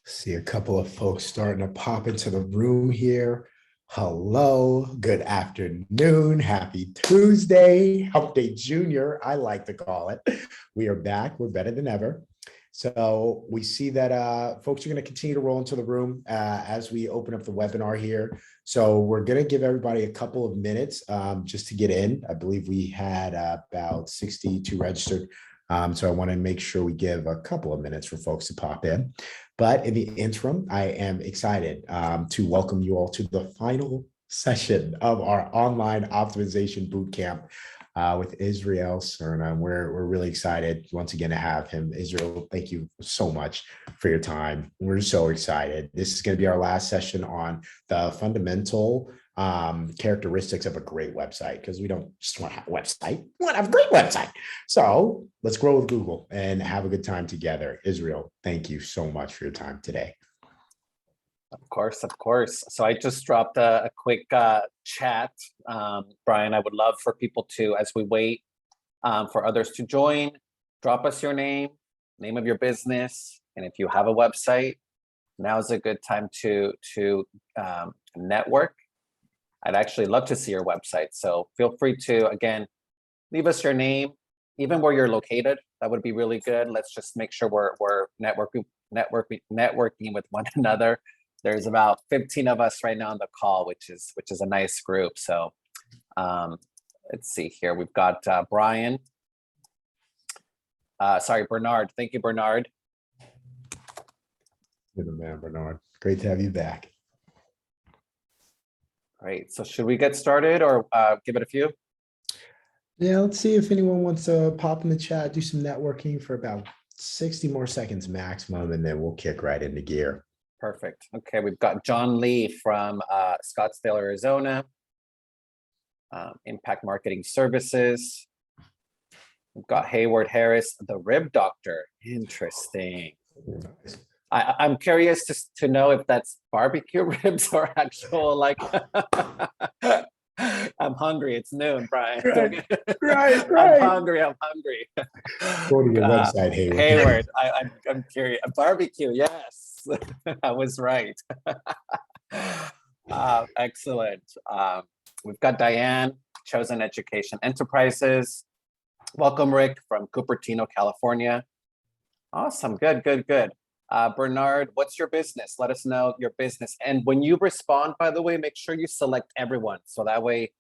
See a couple of folks starting to pop into the room here. Hello, good afternoon, happy Tuesday, Hump Day Junior, I like to call it. We are back, we're better than ever. So we see that folks are going to continue to roll into the room as we open up the webinar here. So we're going to give everybody a couple of minutes just to get in. I believe we had about 62 registered. So I want to make sure we give a couple of minutes for folks to pop in. But in the interim, I am excited to welcome you all to the final session of our online optimization bootcamp with Israel Serna. We're really excited once again to have him. Israel, thank you so much for your time. We're so excited. This is going to be our last session on the fundamental characteristics of a great website, because we don't just want to have a website, we want to have a great website. So let's grow with Google and have a good time together. Israel, thank you so much for your time today. Of course, of course. So I just dropped a quick chat. Brian, I would love for people to, as we wait for others to join, drop us your name of your business. And if you have a website, now is a good time to network. I'd actually love to see your website. So feel free to, again, leave us your name, even where you're located. That would be really good. Let's just make sure we're networking with one another. There's about 15 of us right now on the call, which is a nice group. So let's see here. We've got Brian. Bernard. Thank you, Bernard. You're the man, Bernard. Great to have you back. Great. So should we get started or give it a few? Yeah, let's see if anyone wants to pop in the chat, do some networking for about 60 more seconds maximum, and then we'll kick right into gear. Perfect. Okay, we've got John Lee from Scottsdale, Arizona. Impact Marketing Services. We've got Hayward Harris, the Rib Doctor. Interesting. Nice. I'm curious to know if that's barbecue ribs or actual, like, I'm hungry. It's noon, Brian. Right. I'm hungry. Go to your website, Hayward. Hayward, I'm curious. Barbecue, yes. I was right. Excellent. We've got Diane, Chosen Education Enterprises. Welcome, Rick, from Cupertino, California. Awesome. Good. Bernard, what's your business? Let us know your business. And when you respond, by the way, make sure you select everyone. So that way,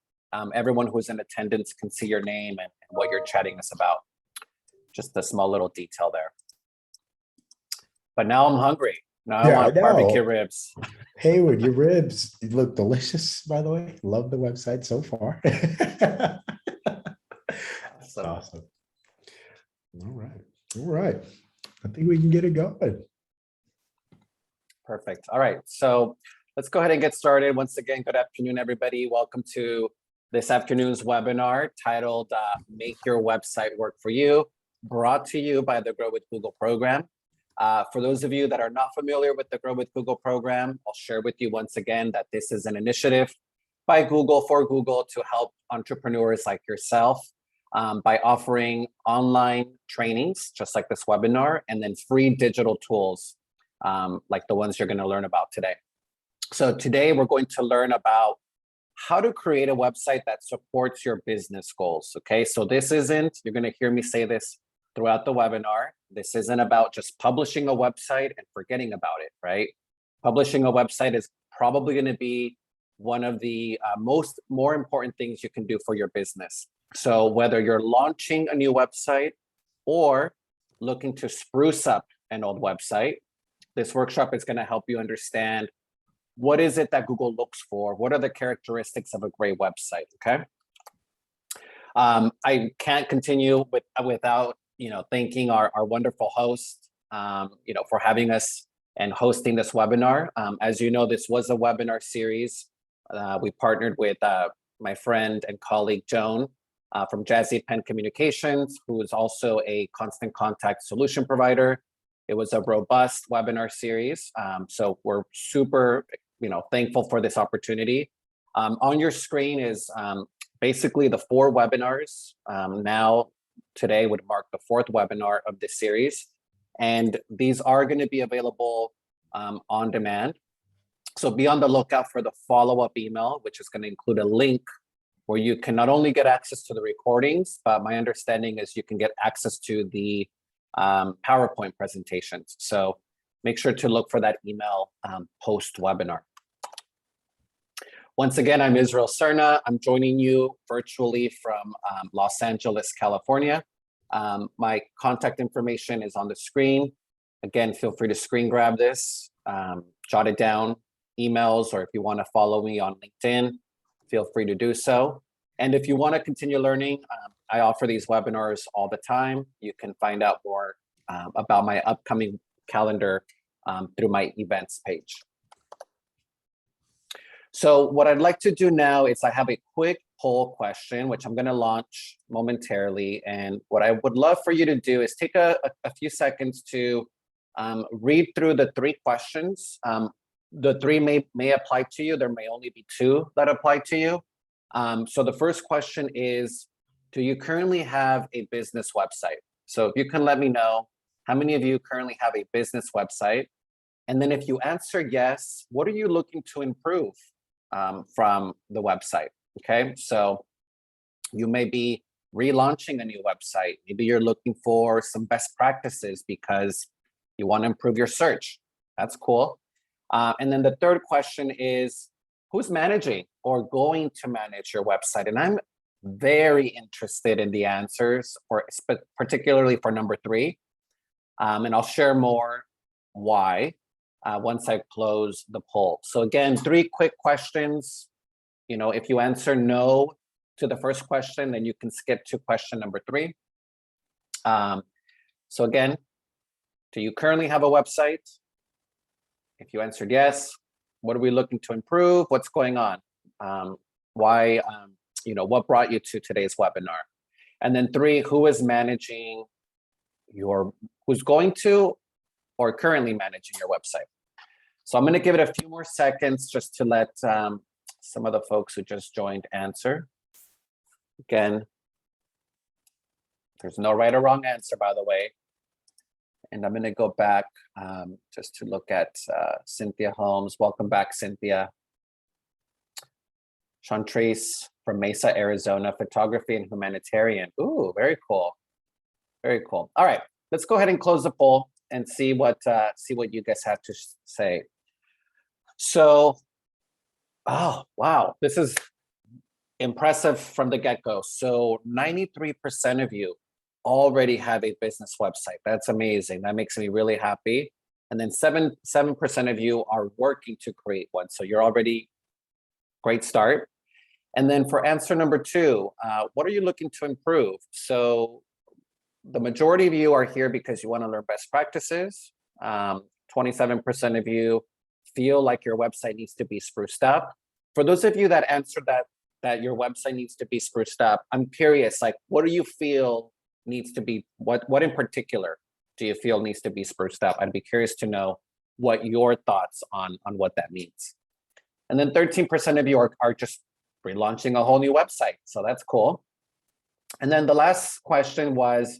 everyone who's in attendance can see your name and what you're chatting us about. Just a small little detail there. But now I'm hungry. Now I want barbecue ribs. Hayward, your ribs look delicious, by the way. Love the website so far. Awesome. All right. I think we can get it going. Perfect. All right. So let's go ahead and get started. Once again, good afternoon, everybody. Welcome to this afternoon's webinar titled Make Your Website Work for You, brought to you by the Grow with Google program. For those of you that are not familiar with the Grow with Google program, I'll share with you once again that this is an initiative by Google for Google to help entrepreneurs like yourself by offering online trainings, just like this webinar, and then free digital tools like the ones you're going to learn about today. So today we're going to learn about how to create a website that supports your business goals. Okay, so this isn't, you're going to hear me say this throughout the webinar, this isn't about just publishing a website and forgetting about it, right? Publishing a website is probably going to be one of the more important things you can do for your business. So whether you're launching a new website or looking to spruce up an old website, this workshop is going to help you understand what is it that Google looks for? What are the characteristics of a great website? Okay. I can't continue without thanking our wonderful host, for having us and hosting this webinar. As you know, this was a webinar series. We partnered with my friend and colleague Joan from Jazzy Pen Communications, who is also a constant contact solution provider. It was a robust webinar series. So we're super, thankful for this opportunity. On your screen is basically the 4 webinars. Now, today would mark the 4th webinar of this series. And these are going to be available on demand. So be on the lookout for the follow-up email, which is going to include a link where you can not only get access to the recordings, but my understanding is you can get access to the PowerPoint presentations. So make sure to look for that email post-webinar. Once again, I'm Israel Serna. I'm joining you virtually from Los Angeles, California. My contact information is on the screen. Again, feel free to screen grab this, jot it down, emails, or if you want to follow me on LinkedIn, feel free to do so. And if you want to continue learning, I offer these webinars all the time. You can find out more about my upcoming calendar through my events page. So what I'd like to do now is I have a quick poll question, which I'm going to launch momentarily. And what I would love for you to do is take a few seconds to read through the 3 questions. The 3 may apply to you. There may only be 2 that apply to you. So the first question is, do you currently have a business website? So if you can let me know, how many of you currently have a business website? And then if you answer yes, what are you looking to improve from the website? Okay, so you may be relaunching a new website. Maybe you're looking for some best practices because you want to improve your search. That's cool. And then the third question is, who's managing or going to manage your website? And I'm very interested in the answers, particularly for number 3. And I'll share more why once I close the poll. So again, 3 quick questions. You know, if you answer no to the first question, then you can skip to question number 3. So again, do you currently have a website? If you answered yes, what are we looking to improve? What's going on? Why, you know, what brought you to today's webinar? And then 3, who is managing who's going to or currently managing your website? So I'm going to give it a few more seconds just to let some of the folks who just joined answer. Again, there's no right or wrong answer, by the way. And I'm going to go back just to look at Cynthia Holmes. Welcome back, Cynthia. Chantrace from Mesa, Arizona, photography and humanitarian. Ooh, very cool. Very cool. All right, let's go ahead and close the poll and see what you guys have to say. So, oh, wow, this is impressive from the get-go. So 93% of you already have a business website. That's amazing. That makes me really happy. And then 7% of you are working to create one. So you're already great start. And then for answer number 2, what are you looking to improve? So the majority of you are here because you want to learn best practices. 27% of you feel like your website needs to be spruced up. For those of you that answered that your website needs to be spruced up, I'm curious, like, what do you feel needs to be, what in particular do you feel needs to be spruced up? I'd be curious to know what your thoughts on what that means. And then 13% of you are just relaunching a whole new website. So that's cool. And then the last question was,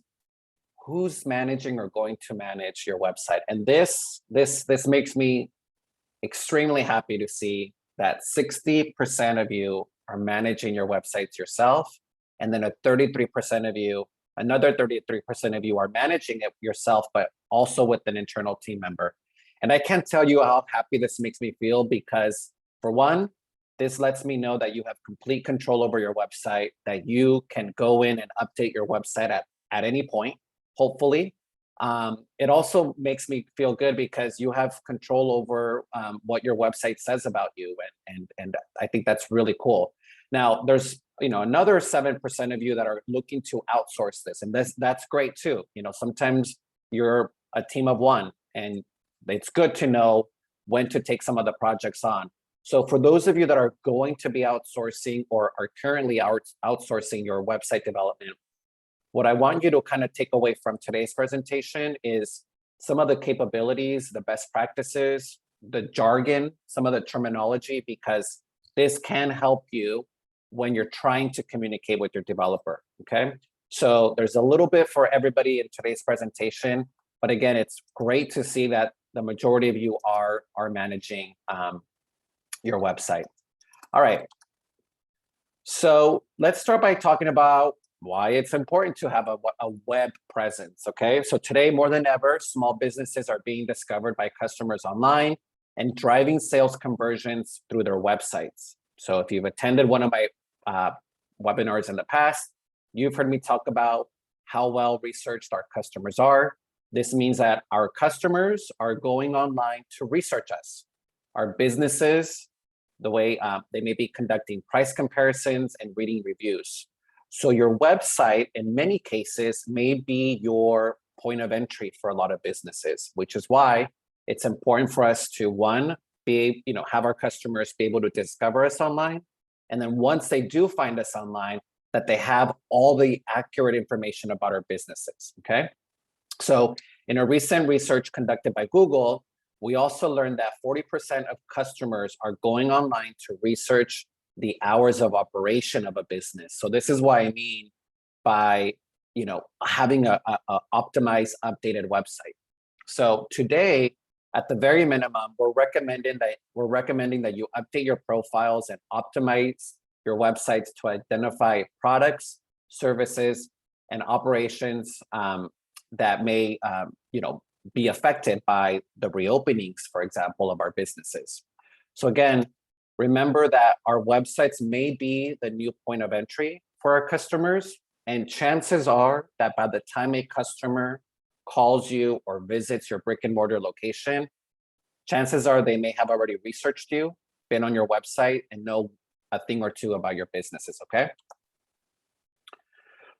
who's managing or going to manage your website? And this makes me extremely happy to see that 60% of you are managing your websites yourself. And then another 33% of you are managing it yourself, but also with an internal team member. And I can't tell you how happy this makes me feel, because for one, this lets me know that you have complete control over your website, that you can go in and update your website at any point, hopefully. It also makes me feel good because you have control over what your website says about you. And I think that's really cool. Now, there's another 7% of you that are looking to outsource this. And that's great too. Sometimes you're a team of one, and it's good to know when to take some of the projects on. So for those of you that are going to be outsourcing or are currently outsourcing your website development, what I want you to kind of take away from today's presentation is some of the capabilities, the best practices, the jargon, some of the terminology, because this can help you when you're trying to communicate with your developer, okay? So there's a little bit for everybody in today's presentation, but again, it's great to see that the majority of you are managing your website. All right. So let's start by talking about why it's important to have a web presence, okay? So today, more than ever, small businesses are being discovered by customers online and driving sales conversions through their websites. So if you've attended one of my webinars in the past, you've heard me talk about how well researched our customers are. This means that our customers are going online to research us. Our businesses, the way they may be conducting price comparisons and reading reviews. So your website, in many cases, may be your point of entry for a lot of businesses, which is why it's important for us to, one, have our customers be able to discover us online. And then once they do find us online, that they have all the accurate information about our businesses, okay? So in a recent research conducted by Google, we also learned that 40% of customers are going online to research the hours of operation of a business. So this is what I mean by, having a optimized, updated website. So today, at the very minimum, we're recommending that you update your profiles and optimize your websites to identify products, services, and operations that may, be affected by the reopenings, for example, of our businesses. So again, remember that our websites may be the new point of entry for our customers, and chances are that by the time a customer calls you or visits your brick and mortar location, chances are they may have already researched you, been on your website, and know a thing or two about your businesses, okay?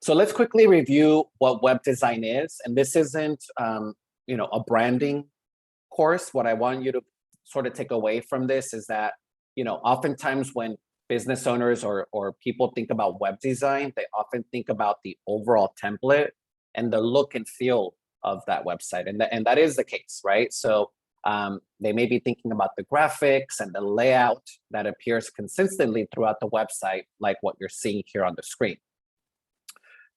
So let's quickly review what web design is. And this isn't a branding course. What I want you to sort of take away from this is that, oftentimes when business owners or people think about web design, they often think about the overall template and the look and feel of that website. And that is the case, right? So they may be thinking about the graphics and the layout that appears consistently throughout the website, like what you're seeing here on the screen.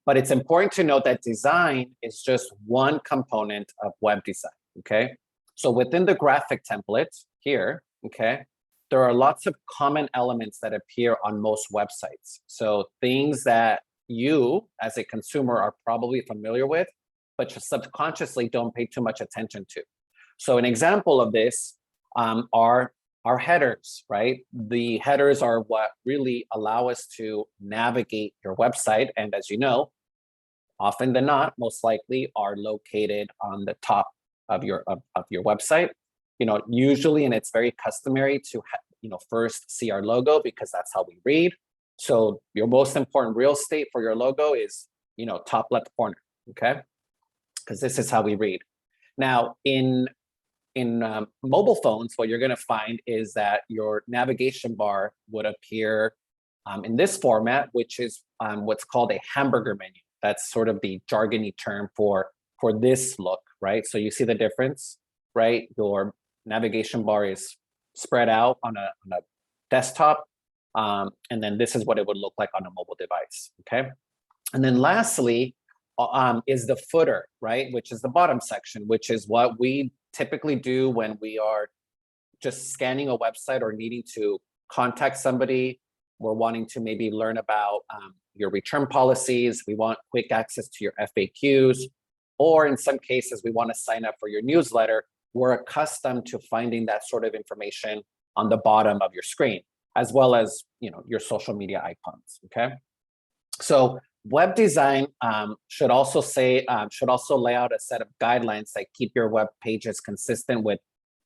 But it's important to note that design is just one component of web design, okay? So within the graphic template here, okay, there are lots of common elements that appear on most websites. So things that you, as a consumer, are probably familiar with, but just subconsciously don't pay too much attention to. So an example of this are our headers, right? The headers are what really allow us to navigate your website. And as you know, often than not, most likely are located on the top of your website. Usually, and it's very customary to first see our logo because that's how we read. So your most important real estate for your logo is top left corner, okay? Because this is how we read. Now in mobile phones, what you're going to find is that your navigation bar would appear in this format, which is what's called a hamburger menu. That's sort of the jargony term for this look, right? So you see the difference, right? Your navigation bar is spread out on a desktop, and then this is what it would look like on a mobile device, okay? And then lastly is the footer, right? Which is the bottom section, which is what we typically do when we are just scanning a website or needing to contact somebody. We're wanting to maybe learn about your return policies. We want quick access to your FAQs, or in some cases, we want to sign up for your newsletter. We're accustomed to finding that sort of information on the bottom of your screen, as well as your social media icons. Okay, so web design should also lay out a set of guidelines that keep your web pages consistent with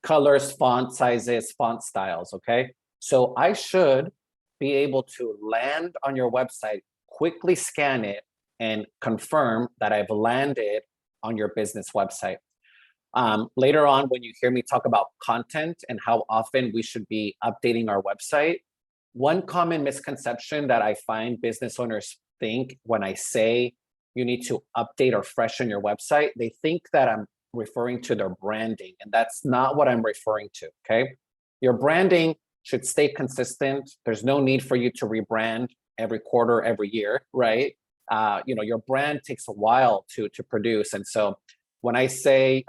colors, font sizes, font styles. Okay, so I should be able to land on your website, quickly scan it, and confirm that I've landed on your business website. Later on, when you hear me talk about content and how often we should be updating our website, one common misconception that I find business owners think when I say you need to update or freshen your website, they think that I'm referring to their branding, and that's not what I'm referring to, okay? Your branding should stay consistent. There's no need for you to rebrand every quarter, every year, right? Your brand takes a while to produce. And so when I say,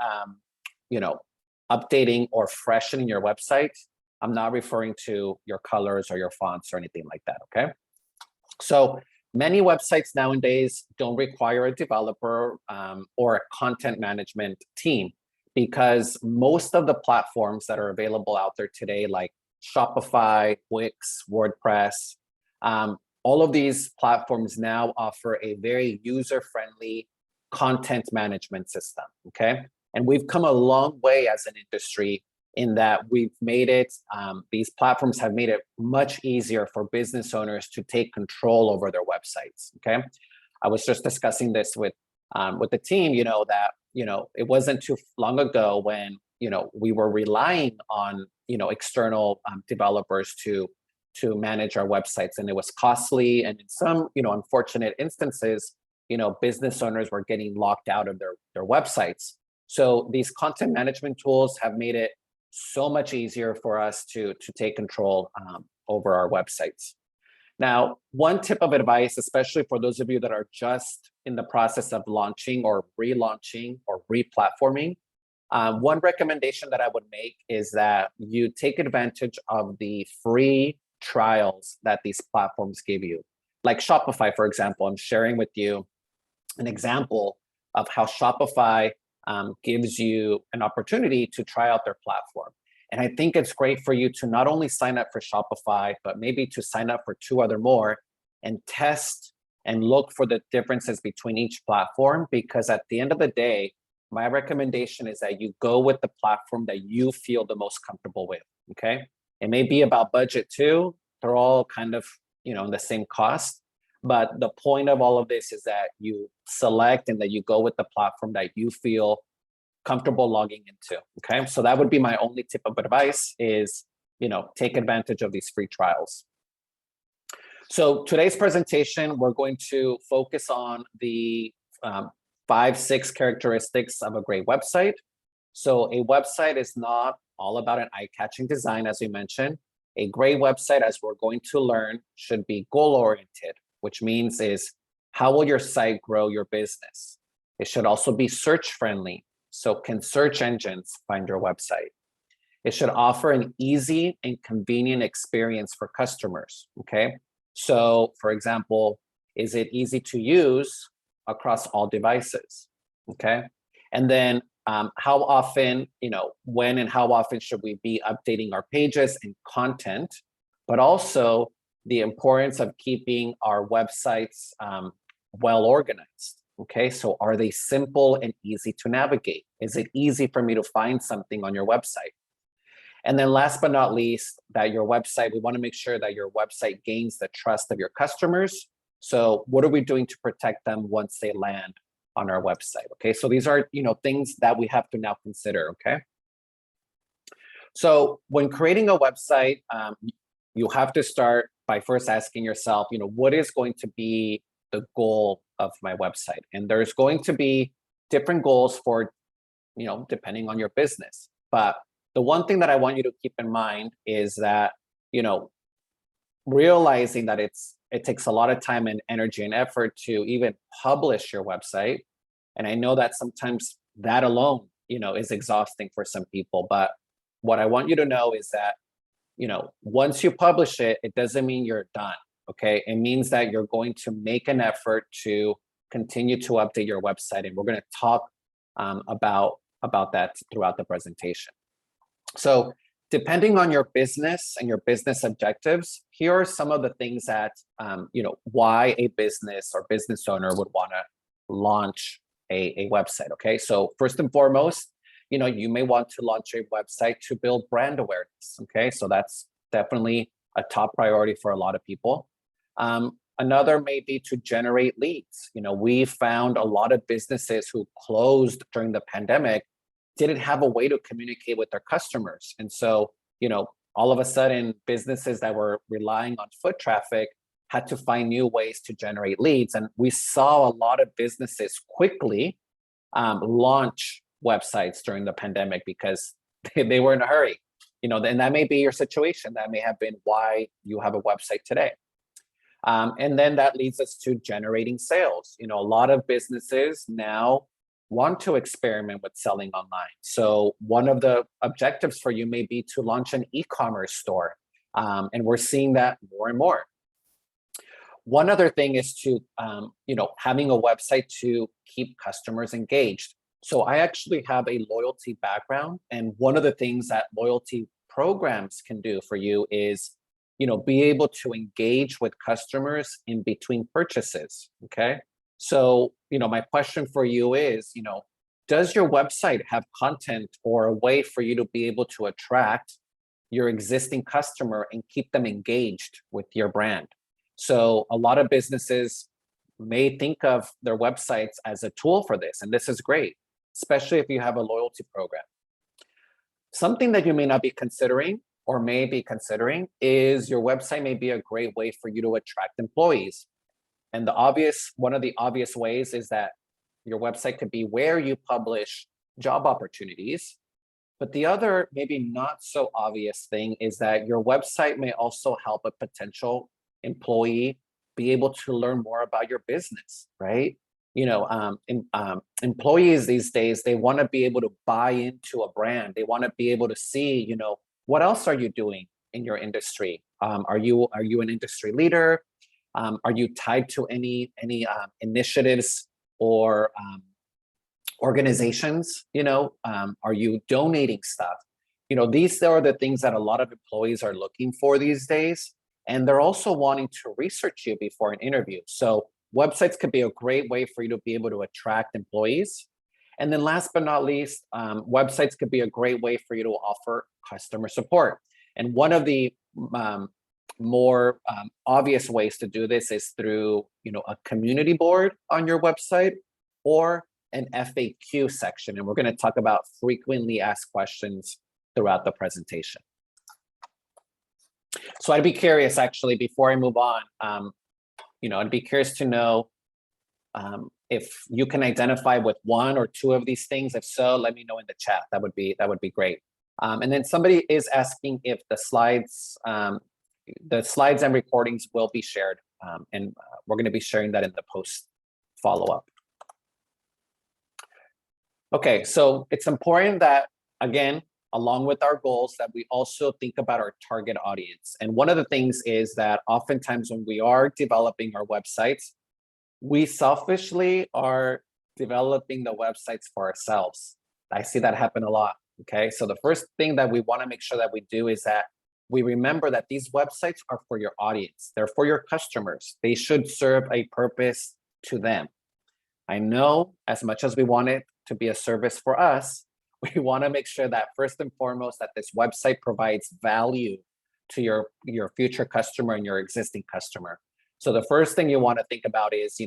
updating or freshening your website, I'm not referring to your colors or your fonts or anything like that, okay? So many websites nowadays don't require a developer or a content management team, because most of the platforms that are available out there today, like Shopify, Wix, WordPress, all of these platforms now offer a very user-friendly content management system, okay? And we've come a long way as an industry in that we've made it, these platforms have made it much easier for business owners to take control over their websites, okay? I was just discussing this with the team, that, it wasn't too long ago when, we were relying on, external developers to manage our websites, and it was costly. And in some, unfortunate instances, business owners were getting locked out of their websites. So these content management tools have made it so much easier for us to take control over our websites. Now, one tip of advice, especially for those of you that are just in the process of launching or relaunching or replatforming, one recommendation that I would make is that you take advantage of the free trials that these platforms give you. Like Shopify, for example, I'm sharing with you an example of how Shopify gives you an opportunity to try out their platform. And I think it's great for you to not only sign up for Shopify, but maybe to sign up for 2 other more and test and look for the differences between each platform. Because at the end of the day, my recommendation is that you go with the platform that you feel the most comfortable with, okay? It may be about budget too. They're all kind of, in the same cost. But the point of all of this is that you select and that you go with the platform that you feel comfortable logging into, okay? So that would be my only tip of advice is, take advantage of these free trials. So today's presentation, we're going to focus on the 5-6 characteristics of a great website. So a website is not all about an eye-catching design, as we mentioned. A great website, as we're going to learn, should be goal-oriented, which means is how will your site grow your business? It should also be search-friendly. So can search engines find your website? It should offer an easy and convenient experience for customers, okay? So for example, is it easy to use across all devices, okay? And then how often, when and how often should we be updating our pages and content, but also the importance of keeping our websites well organized, okay? So are they simple and easy to navigate? Is it easy for me to find something on your website? And then last but not least, that your website, we want to make sure that your website gains the trust of your customers. So what are we doing to protect them once they land on our website? Okay, so these are, things that we have to now consider, okay? So when creating a website, you have to start by first asking yourself, what is going to be the goal of my website? And there's going to be different goals for, depending on your business. But the one thing that I want you to keep in mind is that, realizing that it takes a lot of time and energy and effort to even publish your website. And I know that sometimes that alone, is exhausting for some people. But what I want you to know is that, once you publish it, it doesn't mean you're done, okay? It means that you're going to make an effort to continue to update your website. And we're going to talk about that throughout the presentation. So depending on your business and your business objectives, here are some of the things that, why a business or business owner would want to launch a website, okay? So first and foremost, you may want to launch a website to build brand awareness, okay? So that's definitely a top priority for a lot of people. Another may be to generate leads. We found a lot of businesses who closed during the pandemic didn't have a way to communicate with their customers. And so, all of a sudden, businesses that were relying on foot traffic had to find new ways to generate leads. And we saw a lot of businesses quickly launch websites during the pandemic because they were in a hurry. And that may be your situation. That may have been why you have a website today. And then that leads us to generating sales. A lot of businesses now want to experiment with selling online. So one of the objectives for you may be to launch an e-commerce store. And we're seeing that more and more. One other thing is to, having a website to keep customers engaged. So I actually have a loyalty background. And one of the things that loyalty programs can do for you is, be able to engage with customers in between purchases, okay? So, my question for you is, does your website have content or a way for you to be able to attract your existing customer and keep them engaged with your brand? So a lot of businesses may think of their websites as a tool for this, and this is great, especially if you have a loyalty program. Something that you may not be considering or may be considering is your website may be a great way for you to attract employees. And one of the obvious ways is that your website could be where you publish job opportunities. But the other, maybe not so obvious thing is that your website may also help a potential employee be able to learn more about your business, right? Employees these days, they want to be able to buy into a brand. They want to be able to see, what else are you doing in your industry? Are you an industry leader? Are you tied to any initiatives or organizations? Are you donating stuff? These are the things that a lot of employees are looking for these days. And they're also wanting to research you before an interview. So websites could be a great way for you to be able to attract employees. And then last but not least, websites could be a great way for you to offer customer support. And one of the more obvious ways to do this is through, a community board on your website or an FAQ section. And we're going to talk about frequently asked questions throughout the presentation. So I'd be curious, actually, before I move on, I'd be curious to know if you can identify with one or two of these things. If so, let me know in the chat. That would be great. And then somebody is asking if the slides and recordings will be shared, and we're going to be sharing that in the post follow-up. Okay, so it's important that, again, along with our goals, that we also think about our target audience. And one of the things is that oftentimes when we are developing our websites, we selfishly are developing the websites for ourselves. I see that happen a lot, okay? So the first thing that we wanna make sure that we do is that we remember that these websites are for your audience. They're for your customers. They should serve a purpose to them. I know as much as we want it to be a service for us, we want to make sure that first and foremost that this website provides value to your future customer and your existing customer. So the first thing you want to think about is,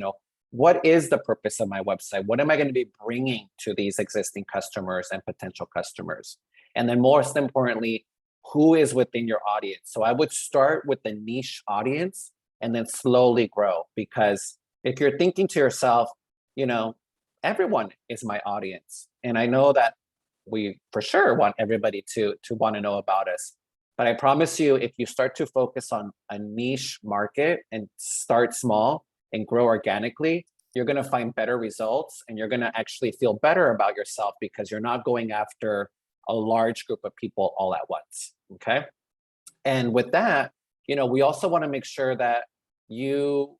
what is the purpose of my website? What am I going to be bringing to these existing customers and potential customers? And then most importantly, who is within your audience? So I would start with the niche audience and then slowly grow, because if you're thinking to yourself, everyone is my audience. And I know that we for sure want everybody to want to know about us. But I promise you, if you start to focus on a niche market and start small and grow organically, you're going to find better results and you're going to actually feel better about yourself because you're not going after a large group of people all at once, okay? And with that, we also want to make sure that you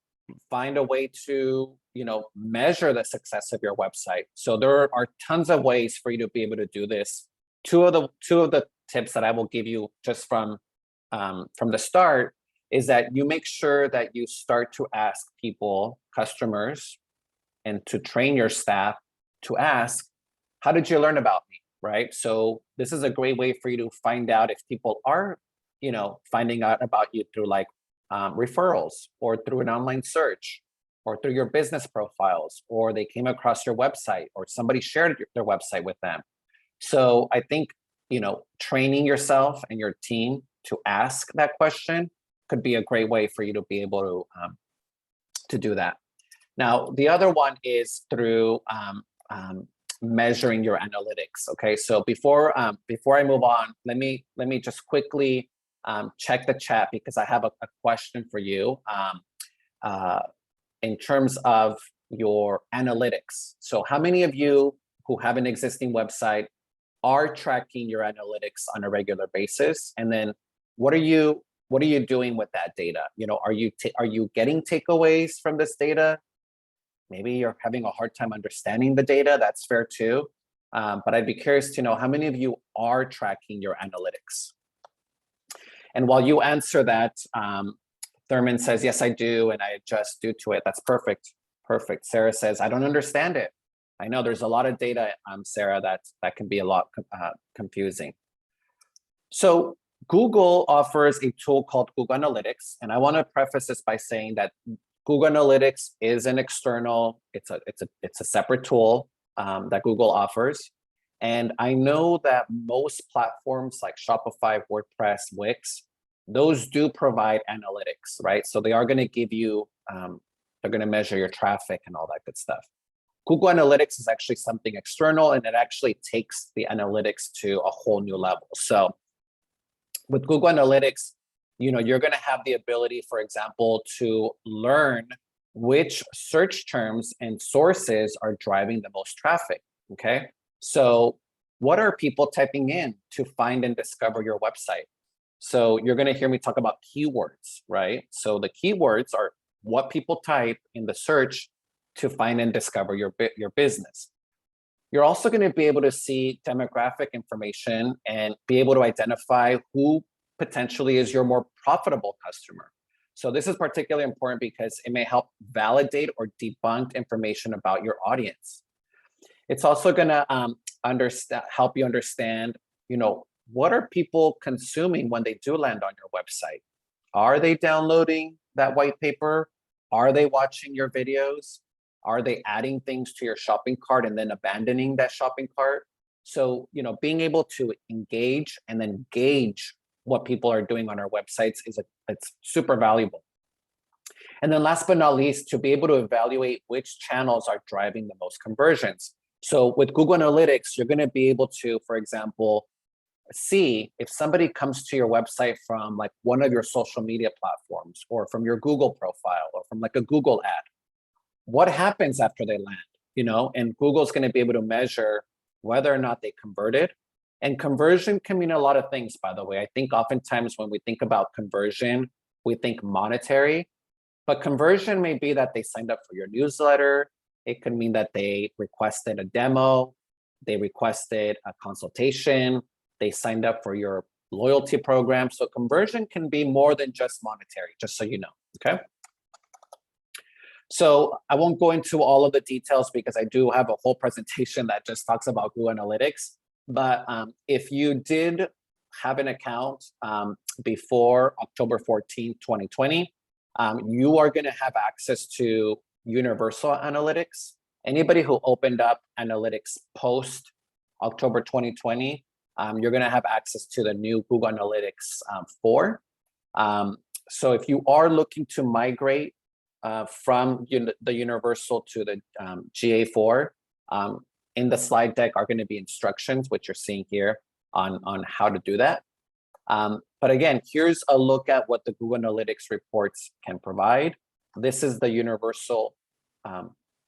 find a way to, measure the success of your website. So there are tons of ways for you to be able to do this. Two of the tips that I will give you just from the start is that you make sure that you start to ask people, customers, and to train your staff to ask, how did you learn about me, right? So this is a great way for you to find out if people are, finding out about you through like referrals or through an online search or through your business profiles, or they came across your website or somebody shared their website with them. So I think, training yourself and your team to ask that question could be a great way for you to be able to do that. Now, the other one is through measuring your analytics. Okay, so before I move on, let me just quickly check the chat because I have a question for you in terms of your analytics. So how many of you who have an existing website are tracking your analytics on a regular basis? And then what are you doing with that data? Are you getting takeaways from this data? Maybe you're having a hard time understanding the data. That's fair too. But I'd be curious to know how many of you are tracking your analytics. And while you answer that, Thurman says, yes, I do, and I adjust due to it. That's perfect. Perfect. Sarah says, I don't understand it. I know there's a lot of data, Sarah, that can be a lot confusing. So Google offers a tool called Google Analytics. And I want to preface this by saying that Google Analytics is an external, it's a separate tool that Google offers. And I know that most platforms like Shopify, WordPress, Wix, those do provide analytics, right? So they are going to give you, they're going to measure your traffic and all that good stuff. Google Analytics is actually something external, and it actually takes the analytics to a whole new level. So with Google Analytics, you're going to have the ability, for example, to learn which search terms and sources are driving the most traffic, okay? So what are people typing in to find and discover your website? So you're going to hear me talk about keywords, right? So the keywords are what people type in the search to find and discover your business. You're also going to be able to see demographic information and be able to identify who potentially is your more profitable customer. So this is particularly important because it may help validate or debunk information about your audience. It's also going to help you understand, what are people consuming when they do land on your website? Are they downloading that white paper? Are they watching your videos? Are they adding things to your shopping cart and then abandoning that shopping cart? So, being able to engage and then gauge what people are doing on our websites it's super valuable. And then last but not least, to be able to evaluate which channels are driving the most conversions. So with Google Analytics, you're going to be able to, for example, see if somebody comes to your website from like one of your social media platforms or from your Google profile or from like a Google ad. What happens after they land, and Google's going to be able to measure whether or not they converted. And conversion can mean a lot of things, by the way. I think oftentimes when we think about conversion, we think monetary, but conversion may be that they signed up for your newsletter. It could mean that they requested a demo, they requested a consultation, they signed up for your loyalty program. So conversion can be more than just monetary, just so you know, okay? So I won't go into all of the details because I do have a whole presentation that just talks about Google Analytics. But if you did have an account before October 14, 2020, you are going to have access to Universal Analytics. Anybody who opened up Analytics post October 2020, you're going to have access to the new Google Analytics 4. So if you are looking to migrate from the Universal to the GA4, in the slide deck are going to be instructions, which you're seeing here on how to do that. But again, here's a look at what the Google Analytics reports can provide. This is the universal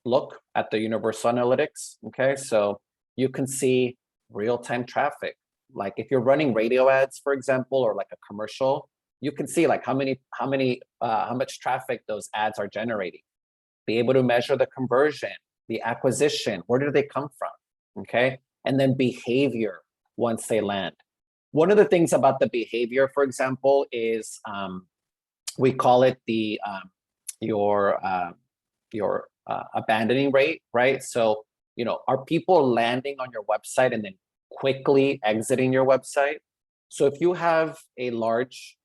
look at the Universal Analytics. Okay, so you can see real-time traffic. Like if you're running radio ads, for example, or like a commercial, you can see like how much traffic those ads are generating. Be able to measure the conversion, the acquisition, where do they come from? Okay, and then behavior once they land. One of the things about the behavior, for example, is we call it the your abandoning rate, right? So are people landing on your website and then quickly exiting your website? So if you have a large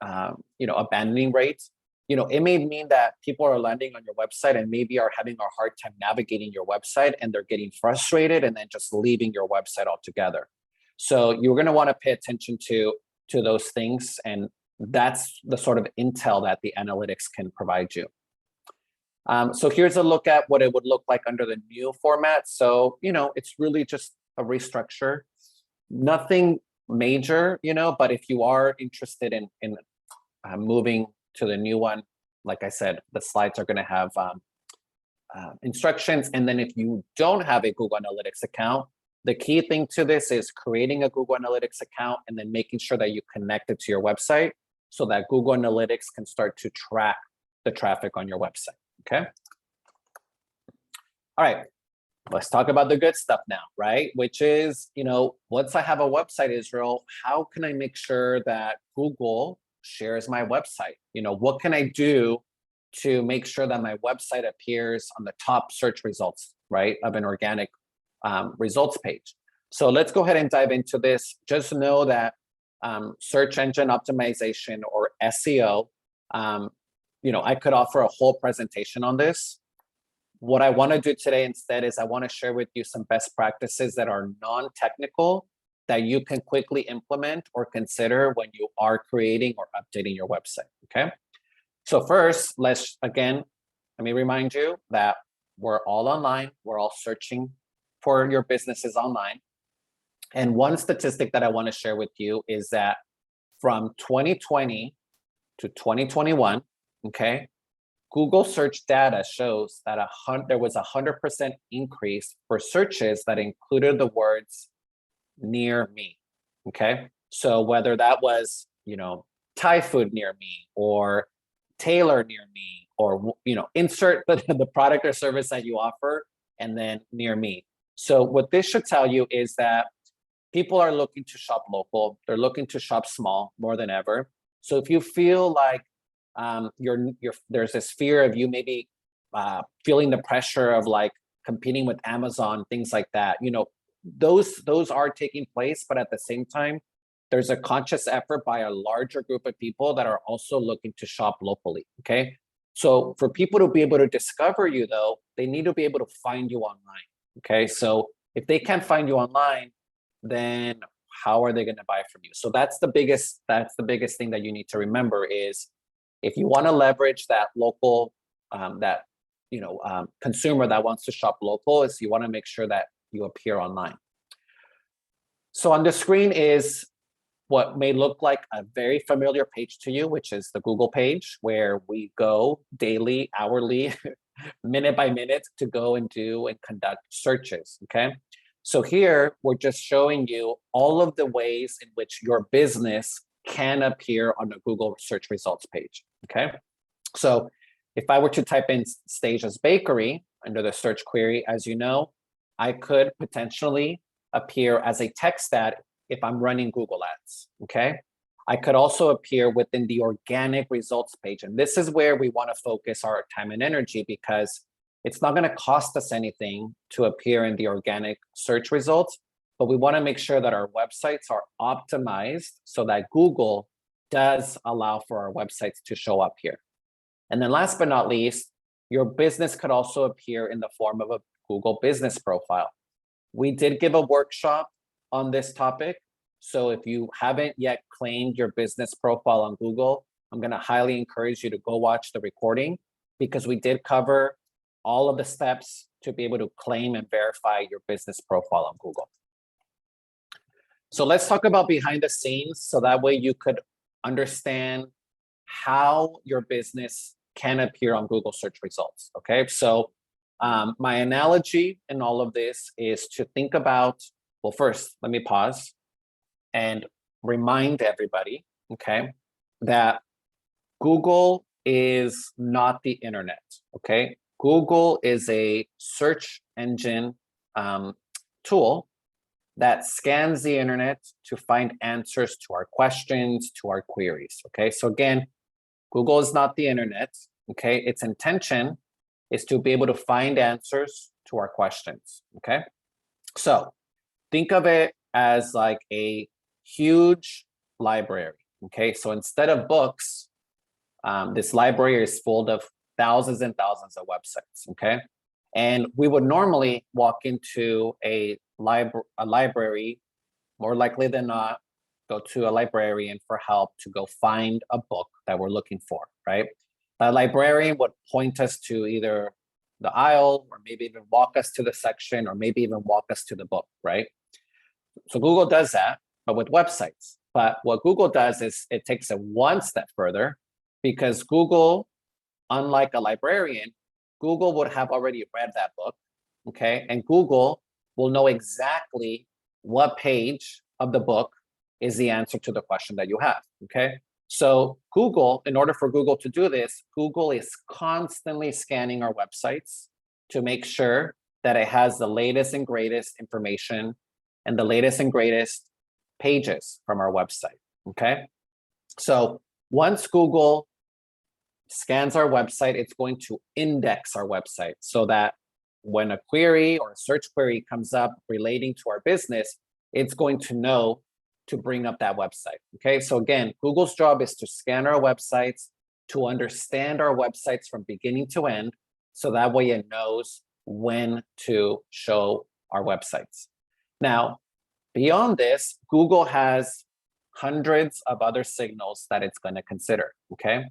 abandoning rate, it may mean that people are landing on your website and maybe are having a hard time navigating your website and they're getting frustrated and then just leaving your website altogether. So you're going to want to pay attention to those things, and that's the sort of intel that the analytics can provide you. So here's a look at what it would look like under the new format. So, it's really just a restructure, nothing major, but if you are interested in moving to the new one, like I said, the slides are going to have instructions. And then if you don't have a Google Analytics account, the key thing to this is creating a Google Analytics account and then making sure that you connect it to your website so that Google Analytics can start to track the traffic on your website, okay? All right, let's talk about the good stuff now, right? Which is, once I have a website, Israel, how can I make sure that Google shares my website? What can I do to make sure that my website appears on the top search results, right, of an organic results page? So let's go ahead and dive into this. Just know that search engine optimization, or SEO, I could offer a whole presentation on this. What I want to do today instead is I want to share with you some best practices that are non-technical that you can quickly implement or consider when you are creating or updating your website, okay? So first, let me remind you that we're all online. We're all searching for your businesses online. And one statistic that I want to share with you is that from 2020 to 2021, okay, Google search data shows that there was 100% increase for searches that included the words near me, okay? So whether that was, Thai food near me, or tailor near me, or, insert the product or service that you offer and then near me. So what this should tell you is that people are looking to shop local. They're looking to shop small more than ever. So if you feel like there's this fear of you maybe feeling the pressure of like competing with Amazon, things like that, those are taking place, but at the same time, there's a conscious effort by a larger group of people that are also looking to shop locally, okay? So for people to be able to discover you though, they need to be able to find you online, okay? So if they can't find you online, then how are they going to buy from you? So that's the biggest thing that you need to remember is, if you want to leverage that local, consumer that wants to shop local, is you want to make sure that you appear online. So on the screen is what may look like a very familiar page to you, which is the Google page, where we go daily, hourly, minute by minute to go and do and conduct searches, okay? So here, we're just showing you all of the ways in which your business can appear on the Google search results page, okay? So if I were to type in Stasia's Bakery under the search query, as you know, I could potentially appear as a text ad if I'm running Google Ads, okay? I could also appear within the organic results page. And this is where we want to focus our time and energy, because it's not going to cost us anything to appear in the organic search results, but we want to make sure that our websites are optimized so that Google does allow for our websites to show up here. And then last but not least, your business could also appear in the form of a Google business profile. We did give a workshop on this topic. So if you haven't yet claimed your business profile on Google, I'm going to highly encourage you to go watch the recording, because we did cover all of the steps to be able to claim and verify your business profile on Google. So let's talk about behind the scenes, so that way you could understand how your business can appear on Google search results, okay? So my analogy in all of this is to think about, well, first, let me pause and remind everybody, okay, that Google is not the internet, okay? Google is a search engine tool that scans the internet to find answers to our questions, to our queries, okay? So again, Google is not the internet, okay? Its intention is to be able to find answers to our questions, okay? So think of it as like a huge library, okay? So instead of books, this library is full of thousands and thousands of websites, okay? And we would normally walk into a library, more likely than not, go to a librarian for help to go find a book that we're looking for, right? The librarian would point us to either the aisle, or maybe even walk us to the section, or maybe even walk us to the book, right? So Google does that, but with websites. But what Google does is it takes it one step further, because Google, unlike a librarian, Google would have already read that book, okay? And Google will know exactly what page of the book is the answer to the question that you have, okay? So Google, in order for Google to do this, Google is constantly scanning our websites to make sure that it has the latest and greatest information and the latest and greatest pages from our website, okay? So once Google scans our website, it's going to index our website so that when a query or a search query comes up relating to our business, it's going to know to bring up that website, okay? So again, Google's job is to scan our websites, to understand our websites from beginning to end, so that way it knows when to show our websites. Now, beyond this, Google has hundreds of other signals that it's going to consider, okay?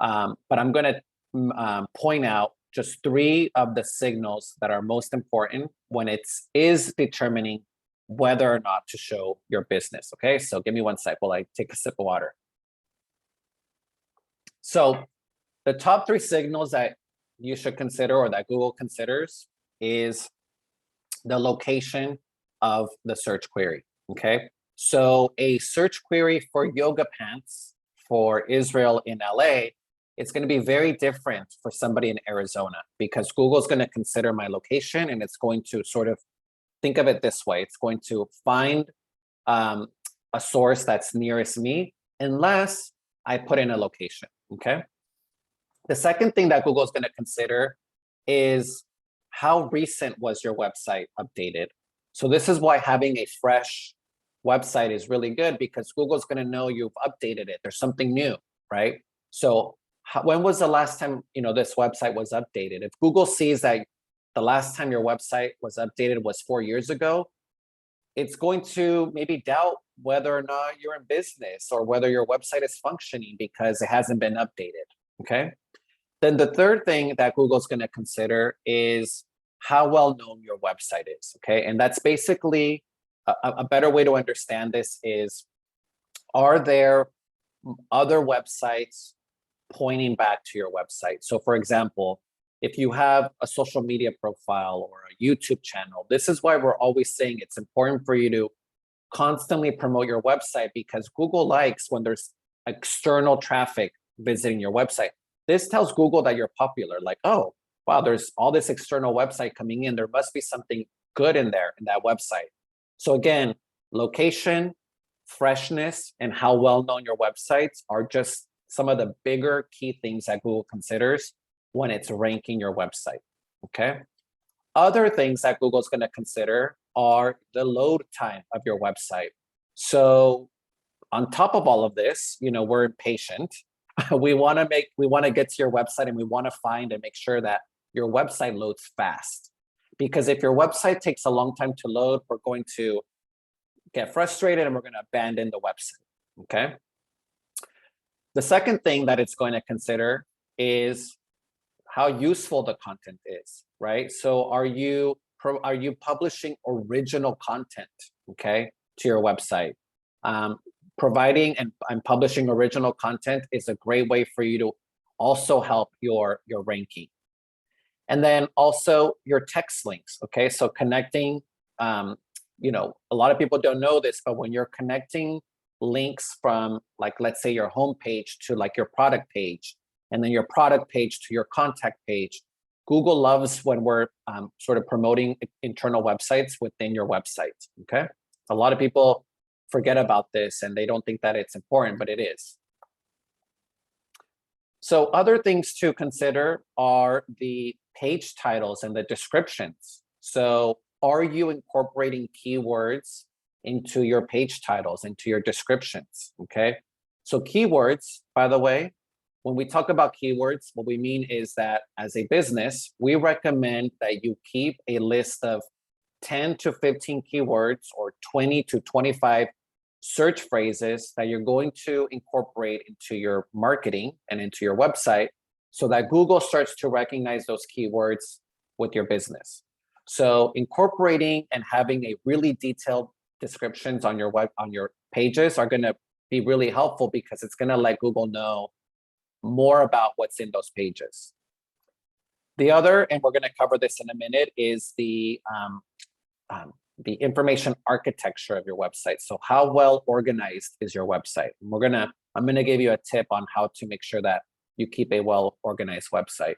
But I'm going to point out just 3 of the signals that are most important when it is determining whether or not to show your business, okay? So give me one sec while I take a sip of water. So the top 3 signals that you should consider or that Google considers is the location of the search query, okay? So a search query for yoga pants for Israel in LA, it's going to be very different for somebody in Arizona because Google's going to consider my location and it's going to sort of think of it this way. It's going to find a source that's nearest me unless I put in a location, okay? The second thing that Google's going to consider is how recent was your website updated. So this is why having a fresh website is really good because Google's going to know you've updated it. There's something new, right? So when was the last time this website was updated? If Google sees that the last time your website was updated was 4 years ago, it's going to maybe doubt whether or not you're in business or whether your website is functioning because it hasn't been updated, okay? Then the third thing that Google's going to consider is how well known your website is, okay? And that's basically a better way to understand this is, are there other websites pointing back to your website? So for example, if you have a social media profile or a YouTube channel, this is why we're always saying it's important for you to constantly promote your website because Google likes when there's external traffic visiting your website. This tells Google that you're popular, like, oh, wow, there's all this external website coming in. There must be something good in there in that website. So again, location, freshness, and how well known your websites are just some of the bigger key things that Google considers when it's ranking your website, okay? Other things that Google's going to consider are the load time of your website. So on top of all of this, we're impatient. we want to get to your website and we want to find and make sure that your website loads fast. Because if your website takes a long time to load, we're going to get frustrated and we're going to abandon the website, okay? The second thing that it's going to consider is how useful the content is, right? So are you publishing original content, okay, to your website? Providing and publishing original content is a great way for you to also help your ranking. And then also your text links, okay? So connecting, a lot of people don't know this, but when you're connecting links from, like, let's say your homepage to like your product page, and then your product page to your contact page, Google loves when we're sort of promoting internal websites within your website, okay? A lot of people forget about this and they don't think that it's important, but it is. So other things to consider are the page titles and the descriptions. So are you incorporating keywords into your page titles, into your descriptions, okay? So keywords, by the way, when we talk about keywords, what we mean is that as a business, we recommend that you keep a list of 10 to 15 keywords or 20 to 25 search phrases that you're going to incorporate into your marketing and into your website so that Google starts to recognize those keywords with your business. So incorporating and having a really detailed descriptions on your pages are going to be really helpful because it's going to let Google know more about what's in those pages. The other, and we're going to cover this in a minute, is the information architecture of your website. So how well organized is your website? I'm gonna give you a tip on how to make sure that you keep a well organized website.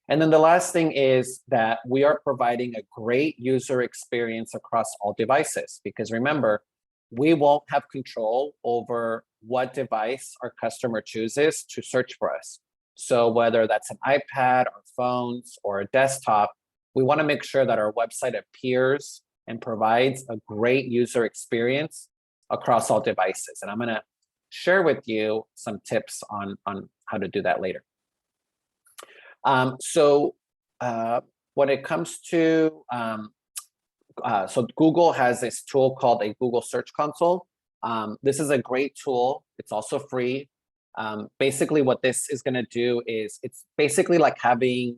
And then the last thing is that we are providing a great user experience across all devices, because remember, we won't have control over what device our customer chooses to search for us. So whether that's an iPad or phones or a desktop, we want to make sure that our website appears and provides a great user experience across all devices. And I'm going to share with you some tips on how to do that later. When it comes to, so Google has this tool called a Google Search Console. This is a great tool. It's also free. Basically what this is going to do is it's basically like having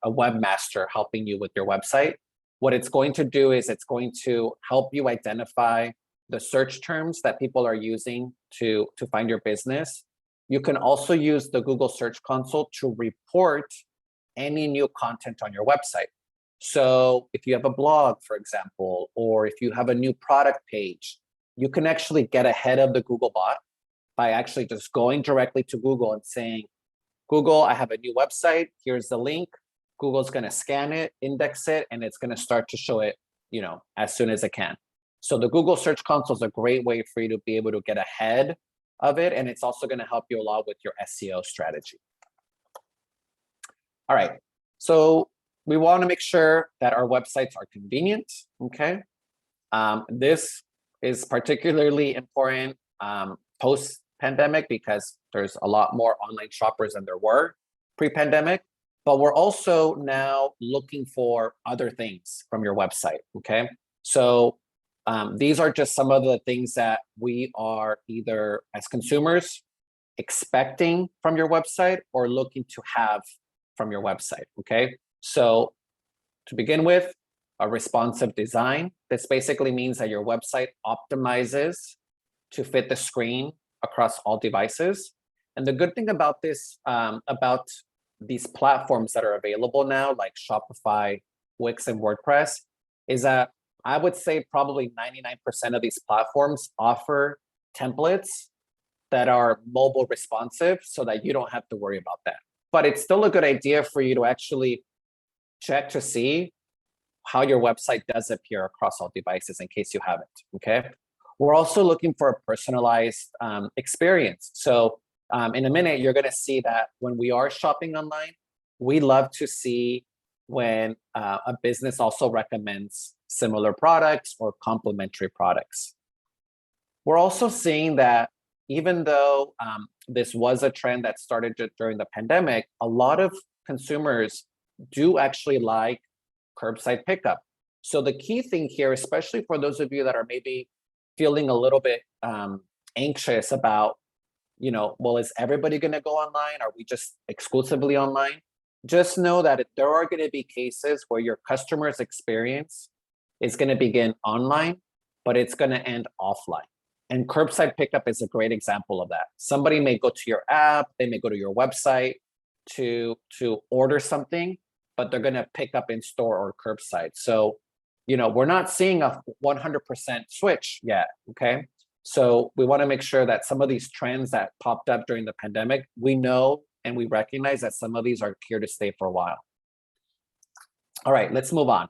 a webmaster helping you with your website. What it's going to do is it's going to help you identify the search terms that people are using to find your business. You can also use the Google Search Console to report any new content on your website. So if you have a blog, for example, or if you have a new product page, you can actually get ahead of the Google bot by actually just going directly to Google and saying, Google, I have a new website. Here's the link. Google's going to scan it, index it, and it's going to start to show it, as soon as it can. So the Google Search Console is a great way for you to be able to get ahead of it. And it's also going to help you a lot with your SEO strategy. All right. So we want to make sure that our websites are convenient. Okay. This is particularly important post-pandemic because there's a lot more online shoppers than there were pre-pandemic. But we're also now looking for other things from your website, okay? So these are just some of the things that we are either as consumers expecting from your website or looking to have from your website, okay? So to begin with, a responsive design. This basically means that your website optimizes to fit the screen across all devices. And the good thing about this, about these platforms that are available now, like Shopify, Wix, and WordPress, is that I would say probably 99% of these platforms offer templates that are mobile responsive so that you don't have to worry about that. But it's still a good idea for you to actually check to see how your website does appear across all devices in case you haven't, okay? We're also looking for a personalized experience. So in a minute, you're going to see that when we are shopping online, we love to see when a business also recommends similar products or complementary products. We're also seeing that even though this was a trend that started during the pandemic, a lot of consumers do actually like curbside pickup. So the key thing here, especially for those of you that are maybe feeling a little bit anxious about, well, is everybody going to go online? Are we just exclusively online? Just know that there are going to be cases where your customer's experience is going to begin online, but it's going to end offline. And curbside pickup is a great example of that. Somebody may go to your app, they may go to your website to order something, but they're going to pick up in store or curbside. So, we're not seeing a 100% switch yet, okay? So we want to make sure that some of these trends that popped up during the pandemic, we know and we recognize that some of these are here to stay for a while. All right, let's move on.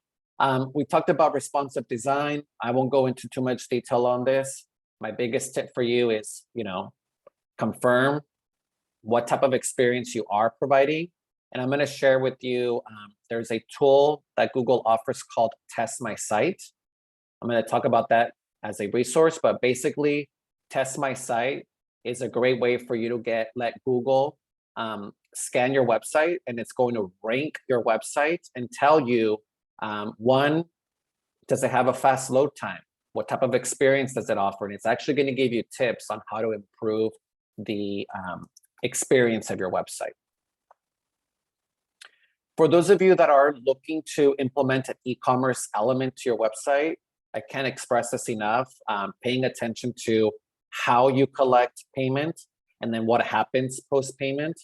We talked about responsive design. I won't go into too much detail on this. My biggest tip for you is, confirm what type of experience you are providing. And I'm going to share with you, there's a tool that Google offers called Test My Site. I'm going to talk about that as a resource, but basically Test My Site is a great way for you to let Google scan your website, and it's going to rank your website and tell you, one, does it have a fast load time? What type of experience does it offer? And it's actually going to give you tips on how to improve the experience of your website. For those of you that are looking to implement an e-commerce element to your website, I can't express this enough, paying attention to how you collect payment and then what happens post-payment.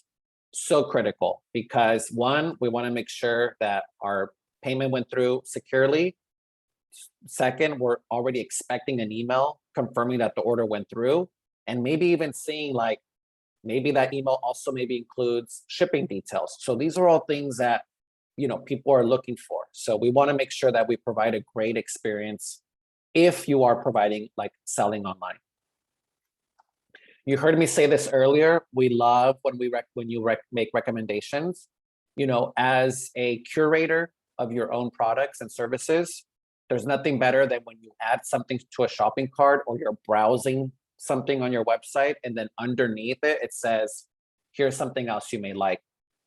so critical because one, we want to make sure that our payment went through securely. Second, we're already expecting an email confirming that the order went through, and maybe even seeing like, maybe that email also maybe includes shipping details. So these are all things that, you know, people are looking for. So we want to make sure that we provide a great experience if you are providing like selling online. You heard me say this earlier. We love when you make recommendations. You know, as a curator of your own products and services, there's nothing better than when you add something to a shopping cart or you're browsing something on your website and then underneath it, it says, here's something else you may like.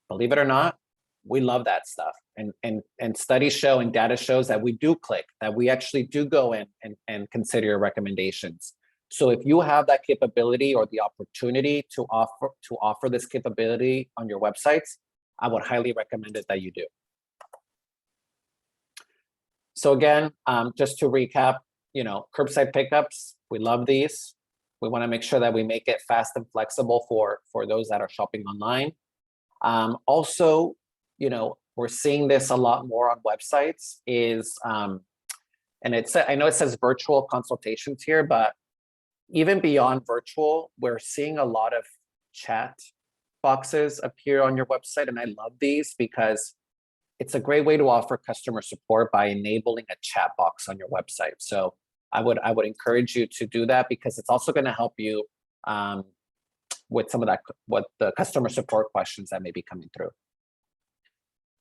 Believe it or not, we love that stuff. And studies show and data shows that we do click, that we actually do go in and consider your recommendations. So if you have that capability or the opportunity to offer this capability on your websites, I would highly recommend it that you do. So again, just to recap, you know, curbside pickups, we love these. We want to make sure that we make it fast and flexible for those that are shopping online. Also, you know, we're seeing this a lot more on websites is, and I know it says virtual consultations here, but even beyond virtual, we're seeing a lot of chat boxes appear on your website. And I love these because it's a great way to offer customer support by enabling a chat box on your website. So I would encourage you to do that because it's also going to help you with some of that, what the customer support questions that may be coming through.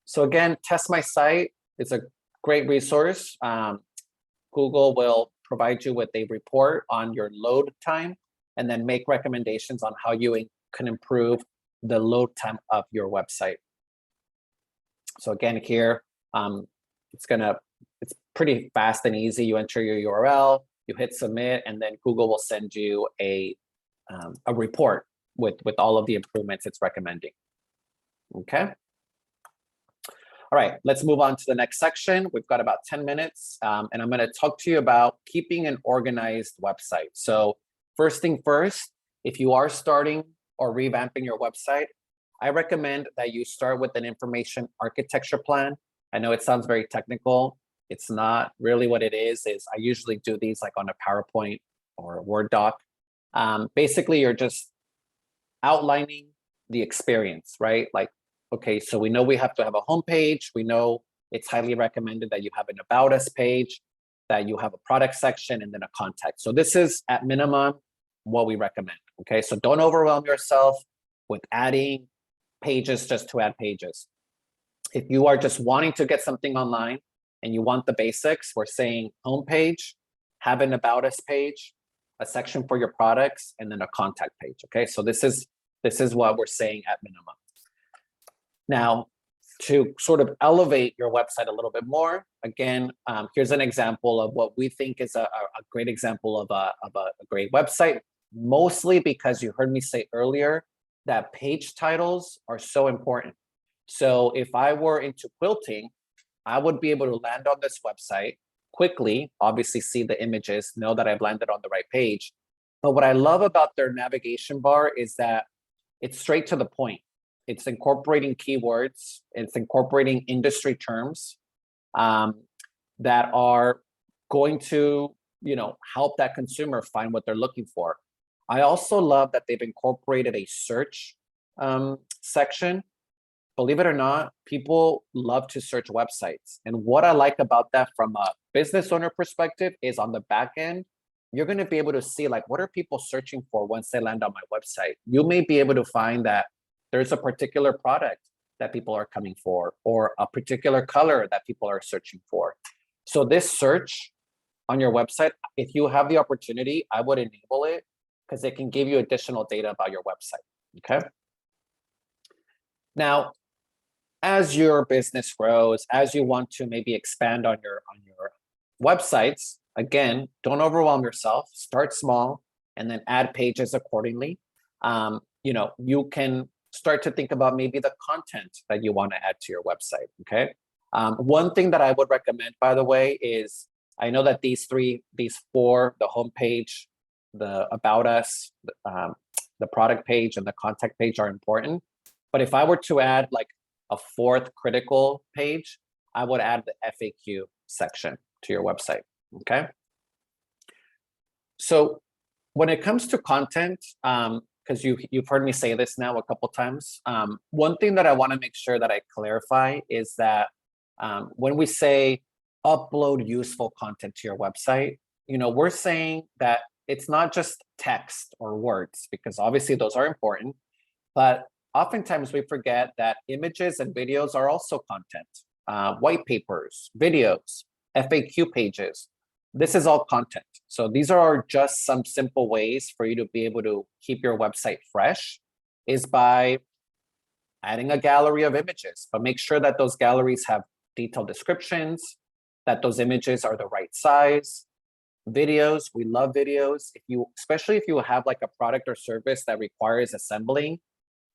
So again, Test My Site is a great resource. Google will provide you with a report on your load time and then make recommendations on how you can improve the load time of your website. So again, here, it's pretty fast and easy. You enter your URL, you hit submit, and then Google will send you a report with all of the improvements it's recommending. Okay. All right, let's move on to the next section. We've got about 10 minutes, and I'm going to talk to you about keeping an organized website. So first thing first, if you are starting or revamping your website, I recommend that you start with an information architecture plan. I know it sounds very technical. It's not really. What it is I usually do these like on a PowerPoint or a Word doc. Basically, you're just outlining the experience, right? Like, okay, so we know we have to have a homepage. We know it's highly recommended that you have an About Us page, that you have a product section, and then a contact. So this is at minimum what we recommend, okay? So don't overwhelm yourself with adding pages just to add pages. If you are just wanting to get something online and you want the basics, we're saying homepage, have an About Us page, a section for your products, and then a contact page, okay? So this is what we're saying at minimum. Now, to sort of elevate your website a little bit more, again, here's an example of what we think is a great example of a great website, mostly because you heard me say earlier that page titles are so important. So if I were into quilting, I would be able to land on this website quickly, obviously see the images, know that I've landed on the right page. But what I love about their navigation bar is that it's straight to the point. It's incorporating keywords, it's incorporating industry terms that are going to, you know, help that consumer find what they're looking for. I also love that they've incorporated a search section. Believe it or not, people love to search websites. And what I like about that from a business owner perspective is on the back end, you're going to be able to see like, what are people searching for once they land on my website? You may be able to find that there's a particular product that people are coming for, or a particular color that people are searching for. So this search on your website, if you have the opportunity, I would enable it because it can give you additional data about your website, okay? Now, as your business grows, as you want to maybe expand on your websites, again, don't overwhelm yourself, start small, and then add pages accordingly. You know, you can start to think about maybe the content that you want to add to your website, okay? One thing that I would recommend, by the way, is I know that these four, the homepage, the About Us, the product page, and the contact page are important. But if I were to add like a fourth critical page, I would add the FAQ section to your website, okay? So when it comes to content, because you've heard me say this now a couple times, one thing that I want to make sure that I clarify is that when we say upload useful content to your website, we're saying that it's not just text or words, because obviously those are important, but oftentimes we forget that images and videos are also content. White papers, videos, FAQ pages, this is all content. So these are just some simple ways for you to be able to keep your website fresh, is by adding a gallery of images, but make sure that those galleries have detailed descriptions, that those images are the right size. Videos, we love videos. Especially if you have like a product or service that requires assembling,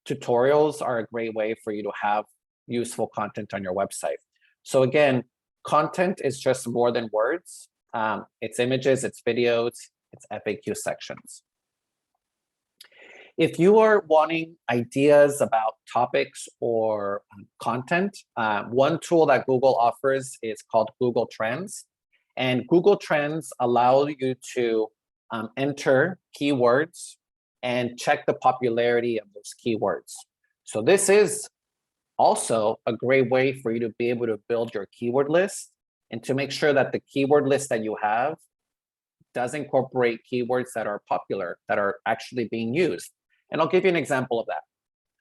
tutorials are a great way for you to have useful content on your website. So again, content is just more than words. It's images, it's videos, it's FAQ sections. If you are wanting ideas about topics or content, one tool that Google offers is called Google Trends. And Google Trends allow you to enter keywords and check the popularity of those keywords. So this is also a great way for you to be able to build your keyword list and to make sure that the keyword list that you have does incorporate keywords that are popular, that are actually being used. And I'll give you an example of that.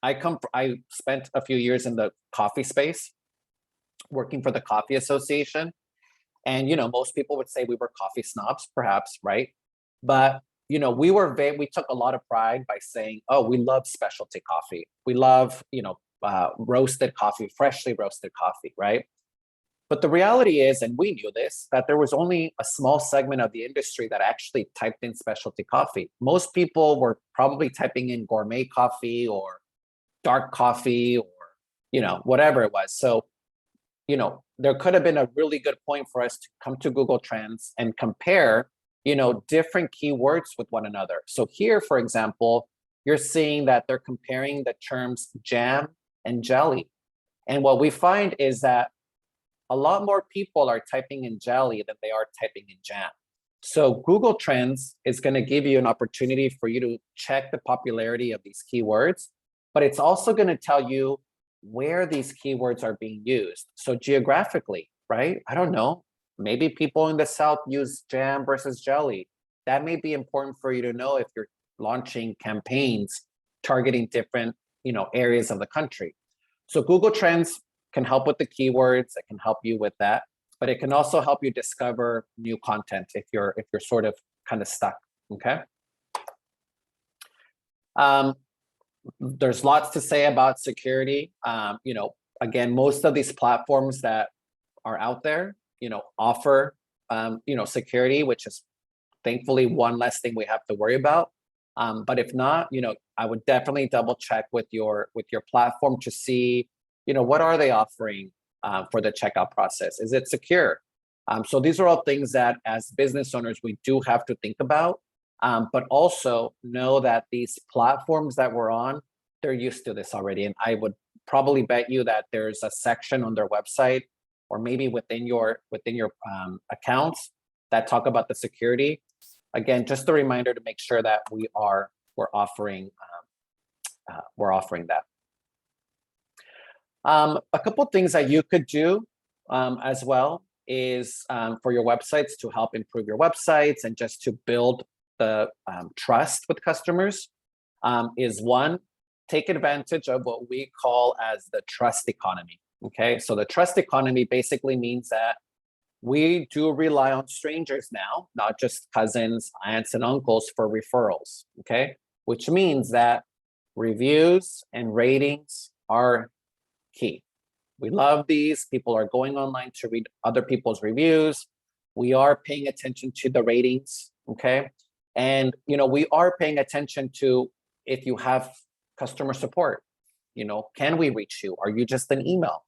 I spent a few years in the coffee space, working for the Coffee Association. And, most people would say we were coffee snobs, perhaps, right? But, we took a lot of pride by saying, oh, we love specialty coffee. We love, roasted coffee, freshly roasted coffee, right? But the reality is, and we knew this, that there was only a small segment of the industry that actually typed in specialty coffee. Most people were probably typing in gourmet coffee or dark coffee or, whatever it was. So, there could have been a really good point for us to come to Google Trends and compare, different keywords with one another. So here, for example, you're seeing that they're comparing the terms jam and jelly. And what we find is that a lot more people are typing in jelly than they are typing in jam. So Google Trends is going to give you an opportunity for you to check the popularity of these keywords, but it's also going to tell you where these keywords are being used. So geographically, right? I don't know, maybe people in the South use jam versus jelly. That may be important for you to know if you're launching campaigns targeting different, areas of the country. So Google Trends can help with the keywords. It can help you with that, but it can also help you discover new content if you're sort of kind of stuck. Okay. There's lots to say about security. Again, most of these platforms that are out there, offer, security, which is thankfully one less thing we have to worry about. But if not, I would definitely double check with your platform to see, what are they offering for the checkout process? Is it secure? So these are all things that as business owners, we do have to think about. But also know that these platforms that we're on, they're used to this already. And I would probably bet you that there's a section on their website or maybe within your accounts that talk about the security. Again, just a reminder to make sure that we're offering that. A couple of things that you could do as well is for your websites to help improve your websites and just to build the trust with customers is one, take advantage of what we call as the trust economy. Okay, so the trust economy basically means that we do rely on strangers now, not just cousins, aunts, and uncles for referrals. Okay, which means that reviews and ratings are key. We love these. People are going online to read other people's reviews. We are paying attention to the ratings. Okay. And, we are paying attention to if you have customer support, can we reach you? Are you just an email?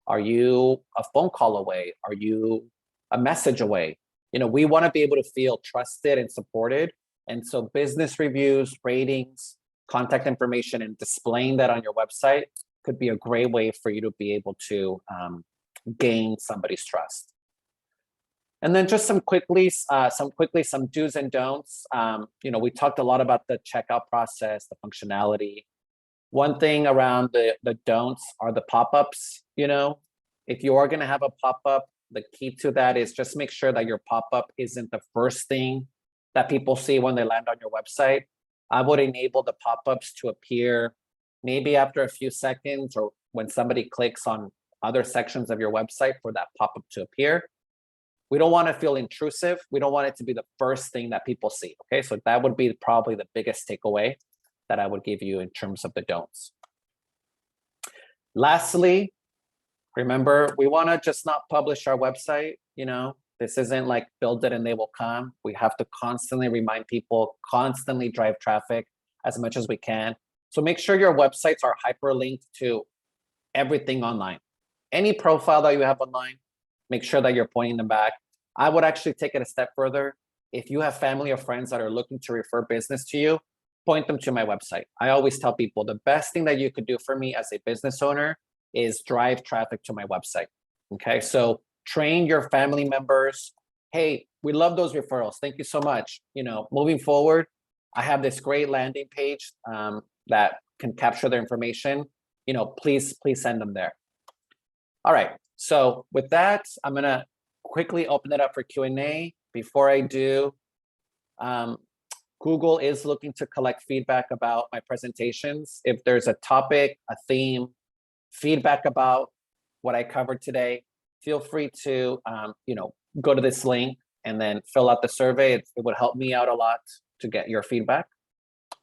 Are you a phone call away? Are you a message away? We want to be able to feel trusted and supported. And so business reviews, ratings, contact information and displaying that on your website could be a great way for you to be able to gain somebody's trust. And then just some do's and don'ts. We talked a lot about the checkout process, the functionality. One thing around the don'ts are the pop-ups. If you are going to have a pop-up, the key to that is just make sure that your pop-up isn't the first thing that people see when they land on your website. I would enable the pop-ups to appear maybe after a few seconds, or when somebody clicks on other sections of your website for that pop-up to appear. We don't want to feel intrusive. We don't want it to be the first thing that people see. Okay, so that would be probably the biggest takeaway that I would give you in terms of the don'ts. Lastly, remember, we want to just not publish our website. This isn't like build it and they will come. We have to constantly remind people, constantly drive traffic as much as we can. So make sure your websites are hyperlinked to everything online. Any profile that you have online, make sure that you're pointing them back. I would actually take it a step further. If you have family or friends that are looking to refer business to you, point them to my website. I always tell people the best thing that you could do for me as a business owner is drive traffic to my website. Okay, so train your family members. Hey, we love those referrals. Thank you so much. Moving forward, I have this great landing page that can capture their information. Please send them there. All right. So with that, I'm going to quickly open it up for Q&A. Before I do, Google is looking to collect feedback about my presentations. If there's a topic, a theme, feedback about what I covered today, feel free to go to this link and then fill out the survey. It would help me out a lot to get your feedback.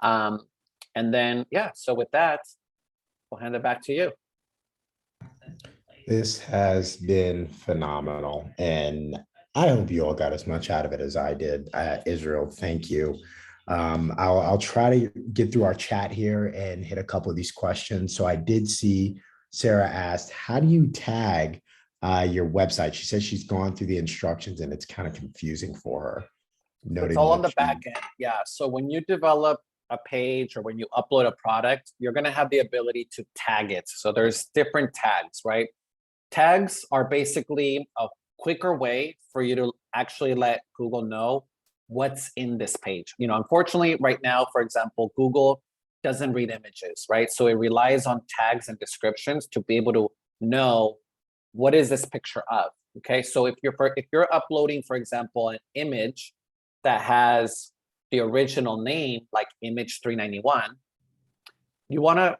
And then, so with that, we'll hand it back to you. This has been phenomenal, and I hope you all got as much out of it as I did. Israel, thank you. I'll try to get through our chat here and hit a couple of these questions. So I did see Sarah asked, how do you tag your website? She says she's gone through the instructions and it's kind of confusing for her. It's all on the back end. Yeah. So when you develop a page or when you upload a product, you're going to have the ability to tag it. So there's different tags, right? Tags are basically a quicker way for you to actually let Google know what's in this page. Unfortunately, right now, for example, Google doesn't read images, right? So it relies on tags and descriptions to be able to know what is this picture of. Okay, so if you're uploading, for example, an image that has the original name, like image 391, you want to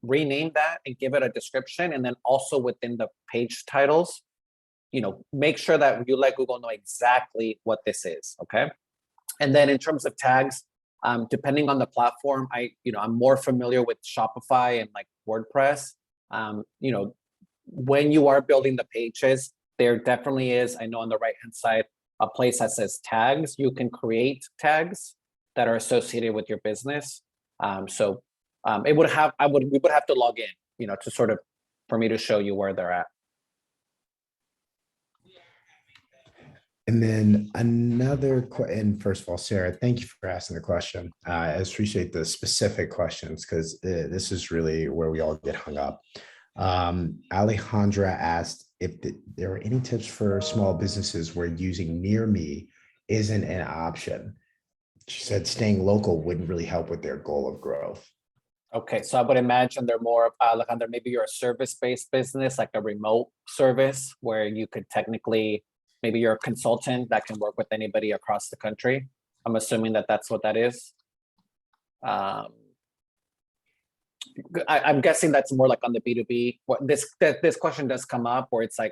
rename that and give it a description, and then also within the page titles, make sure that you let Google know exactly what this is. Okay, and then in terms of tags, depending on the platform, I'm more familiar with Shopify and like WordPress. When you are building the pages, there definitely is, I know on the right hand side, a place that says tags. You can create tags that are associated with your business. We would have to log in, to sort of, for me to show you where they're at. And then another, and first of all, Sarah, thank you for asking the question. I appreciate the specific questions because this is really where we all get hung up. Alejandra asked if there are any tips for small businesses where using Near Me isn't an option. She said staying local wouldn't really help with their goal of growth. Okay, so I would imagine they're more, Alejandra, maybe you're a service-based business, like a remote service where you could technically, maybe you're a consultant that can work with anybody across the country. I'm assuming that that's what that is. I'm guessing that's more like on the B2B. This question does come up where it's like,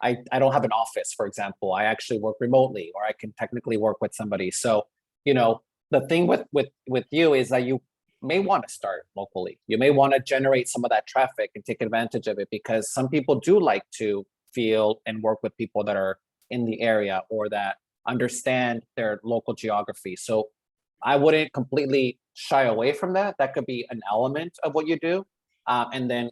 I don't have an office, for example. I actually work remotely, or I can technically work with somebody. So, the thing with you is that you may want to start locally. You may want to generate some of that traffic and take advantage of it, because some people do like to feel and work with people that are in the area or that understand their local geography. So I wouldn't completely shy away from that. That could be an element of what you do, and then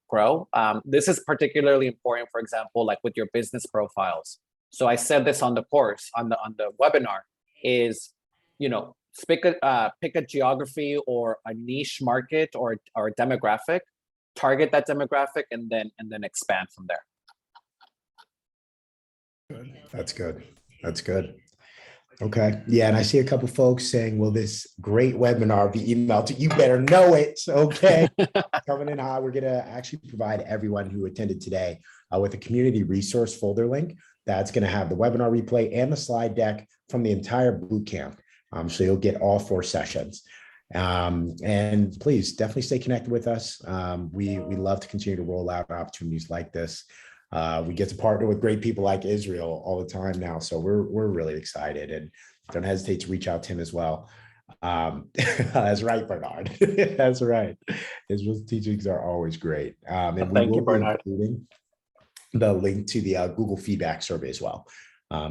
grow. This is particularly important, for example, like with your business profiles. So I said this on the course, on the webinar, is pick a geography or a niche market or a demographic, target that demographic, and then expand from there. Good. That's good. That's good. Okay. Yeah. And I see a couple folks saying, will this great webinar be emailed to you? Better know it. Okay. Coming in hot. We're going to actually provide everyone who attended today with a community resource folder link that's going to have the webinar replay and the slide deck from the entire boot camp. So you'll get all 4 sessions. And please definitely stay connected with us. We love to continue to roll out opportunities like this. We get to partner with great people like Israel all the time now. So we're really excited, and don't hesitate to reach out to him as well. That's right, Bernard. That's right. Israel's teachings are always great. And we Thank you, will be Bernard. including the link to the Google feedback survey as well.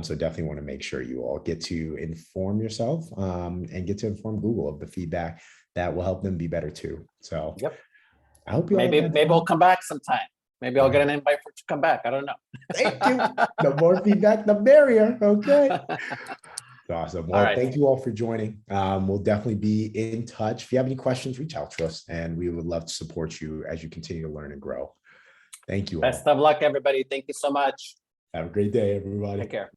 So definitely want to make sure you all get to inform yourself and get to inform Google of the feedback that will help them be better too. So Yep. I hope you all Maybe have we'll come back sometime. Maybe I'll get an invite to come back. I don't know. Thank you. The more feedback, the merrier. Okay. Awesome. Well, All right. thank you all for joining. We'll definitely be in touch. If you have any questions, reach out to us, and we would love to support you as you continue to learn and grow. Thank you all. Best of luck, everybody. Thank you so much. Have a great day, everybody. Take care.